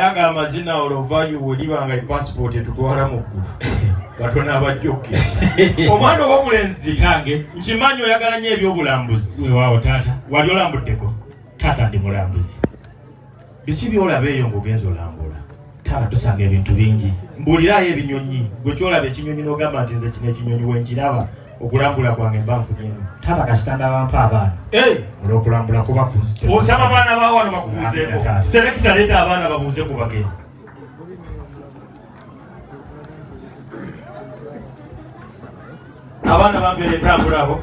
Yaga amazina olovayo welibanga passport etutwala mu ggulu batona abajjoke omwana w'omulenzi tange nkimanyi oyagala nnyo ebyobulambuzi weewaawo taata wali olambuddeko taata ndi mulambuzi biki byolaba eyo ng'ogenza olambula taata tusanga ebintu bingi mbuulirayo ebinyonyi gwe kyolaba ekinyonyi n'ogamba nti nze kino ekinyonyi wenkiraba okulambula kwange mba nfunyemu taata kasitanda bampa abaana olw'okulambula kuba osaba abaana bawano bakubuuzeeko selekita leeta abaana babuuze ku bagenyi abaana bambeera entambula abo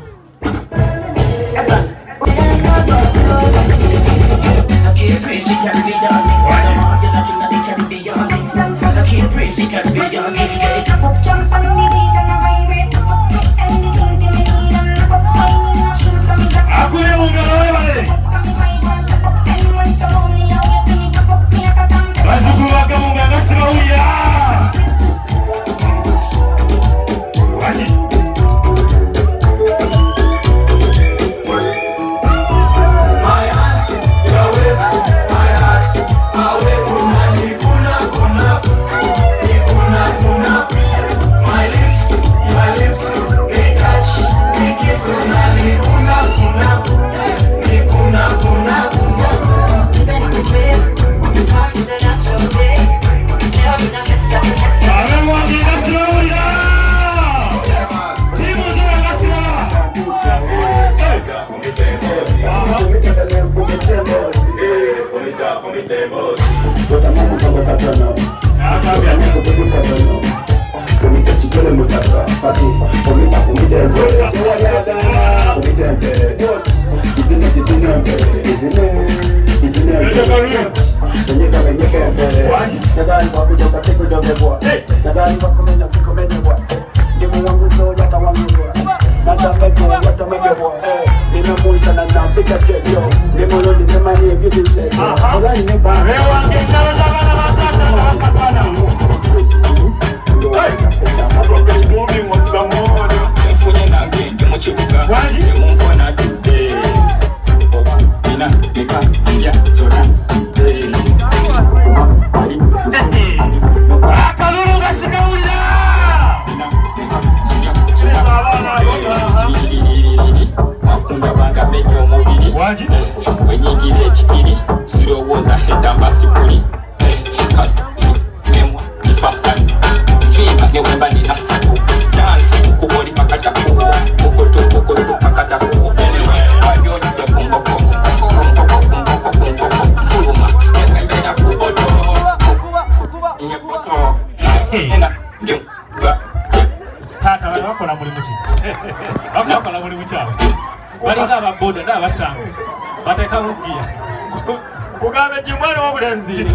kugambe kimwana w'obulenzi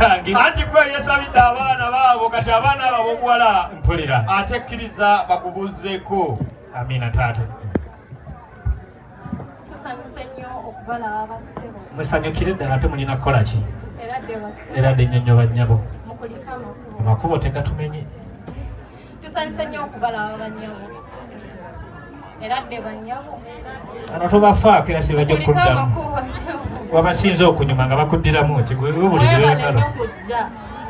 anti gwe yesabidde abaana baabo kati abaana abo abobuwala mpulira ate kkiriza bakubuuzeeko. Amina taata. Tusanyuse nnyo okubalaba bassebo. Musanyukire ddala ate mulina kukola ki? Era dde nnyonnyola nnyabo. Mukulika amakubo tegatumenye. Tusanyuse nnyo okubalaba bannyabo. Era dde bannyabo. Ano tobafaako era si bajja kuddamu. Wabasinze okunyuma nga bakuddiramu ki gwe webulizibwa engalo.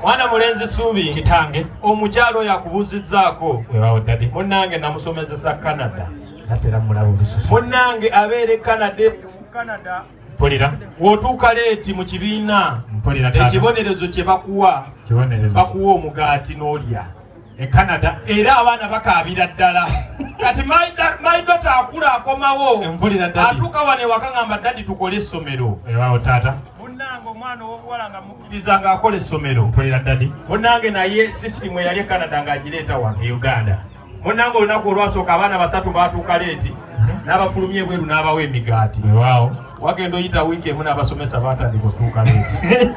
Mwana mulenzi Suubi kitange omukyalo oyo akubuuzizzaako. Weewaawo ddadi. Munnange namusomezesa Canada. Natera mulaba olususu. Munnange abeera Canada mu Canada. Mpulira. W'otuuka leeti mu kibiina. Mpulira taata. Ekibonerezo kye bakuwa. Kibonerezo. Bakuwa omugaati n'olya. E Canada era abaana bakaabira ddala. Kati my daughter akula akomawo. Mpulira ddadi. Atuuka wano ewaka ngamba ddadi tukole essomero. Weewaawo taata. Munnange omwana ow'obuwala nga mukkiriza ng'akola essomero. Mpulira ddadi. Munnange naye sisitimu eyali e Canada ng'agireeta wano e Uganda. Munnange olunaku olwasooka abaana 3 baatuuka leeti n'abafulumya ebweru n'abawa emigaati. Weewaawo. Wagenda oyita wiiki emu n'abasomesa baatandika okutuuka leeti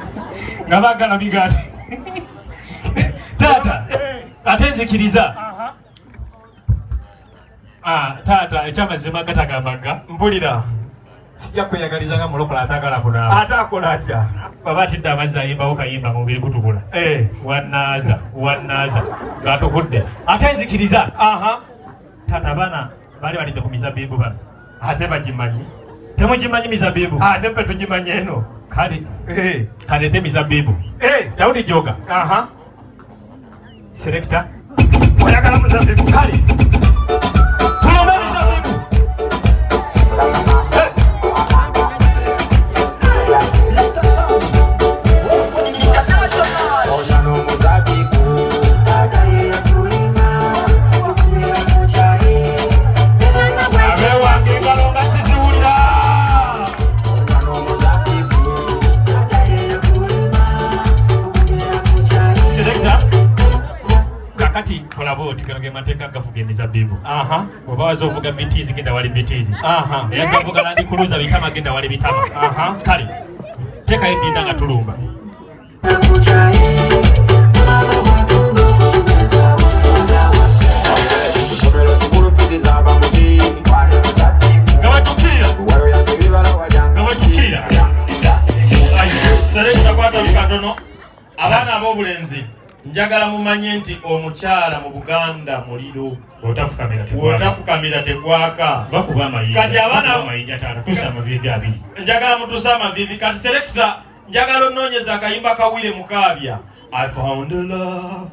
nga baagala migaati. Taata ate nzikiriza. Taata ekyamazima gatagambaga mpulira sijja kweyagaliza nga mulokola atagala kunaaba. Ate akola atya? Baba atidde amazzi ayimbawo kayimba mu mubiri gutukula. Wannaaza ng'atukudde. Ate nzikiriza. Taata abaana baali balidde ku mizabbiibu bano. Ate bagimanyi? Temugimanyi mizabbiibu? Ate ffe tugimanyi eno. Kale kalete mizabibu Daudi Joga Selector oyagala muzabibu kale tulomba mizabibu kati kolaboti kanoge mateka gafuge mizabibu oba wazovuga bitizi genda wali bitizi yazavuga landi kuluza bitama genda wali bitama kale teka edinda nga tulumba gabatukira Selector kwata bikatono abana abobulenzi njagala mumanye nti omukyala mu Buganda muliro otafukamira tegwaka kati abaana njagala mutusa amavivi kati Selector njagala ononyeza akayimba kawire mukabya I found a love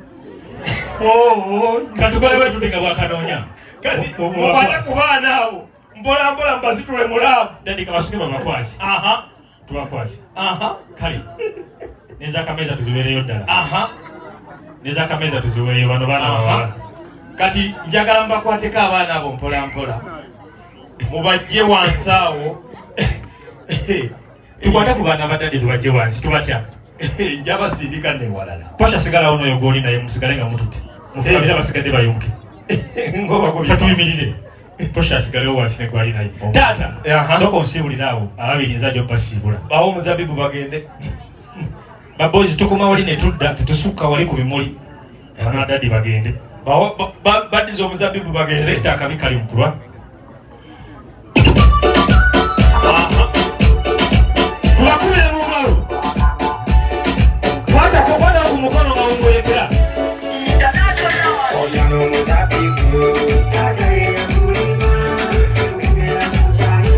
katukole wetu tinga bwakanonya kati mukwata ku baana abo mpola mbazitule mu love dadi kabasukima makwasi tubakwasi kale neza kameza tuziwereyo ddala neza kameza tuziweyo bano bana bawala kati njagala mbakwateka abaana abo mpola mubajje wansawo tukwata ku baana badade tubajje wansi tubatya njaba sindika ne walala posha sigala ono yogoli naye musigale nga mututi mufabira basigadde bayumke ngoba ko byatuyimirire posha sigale wansi ne kwali naye tata soko nsibulirawo ababiri nzajo pasibula bawo muzabibu bagende babozi tukoma wali ne tudda tusuka wali ku bimuli bana dadi bagende badizo muzabibu bagende Selector akabikali mkulwa tulakule mumalo kwata kwa ku mukono nga umwelekera oyano muzabibu kataye kulima kumera kuchai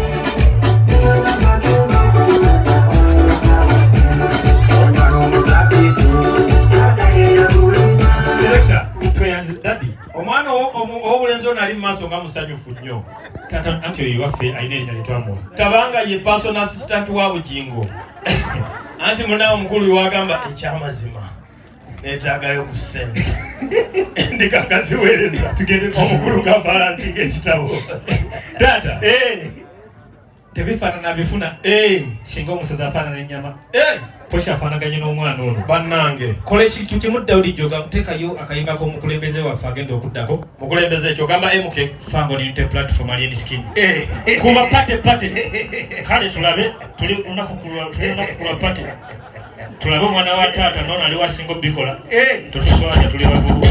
omwana obulenzi ono ali mumaaso nga musanyufu nnyo tata anti oyo waffe ayina erinnya litwamuwa tabanga ye personal assistant wa Bujingo anti munawe omukulu wagamba ekyamazima neetaagayo ku ssente ndikagaziweereza tugende omukulu nga balansinga ekitabo tata tebifaanana bifuna singa omusaza afaanana ennyama posha afaanaganye n'omwana ono bannange kola ekintu kimu Daudi Joga muteekayo akayimba k'omukulembeze waffe agenda okuddako mukulembeze ekyo gamba MK fango ninte platform alien skin kuba pate kale tulabe tuli unakukulwa pate tulabe omwana wa taata nona ali wasingo bikola totuswaja tuli babu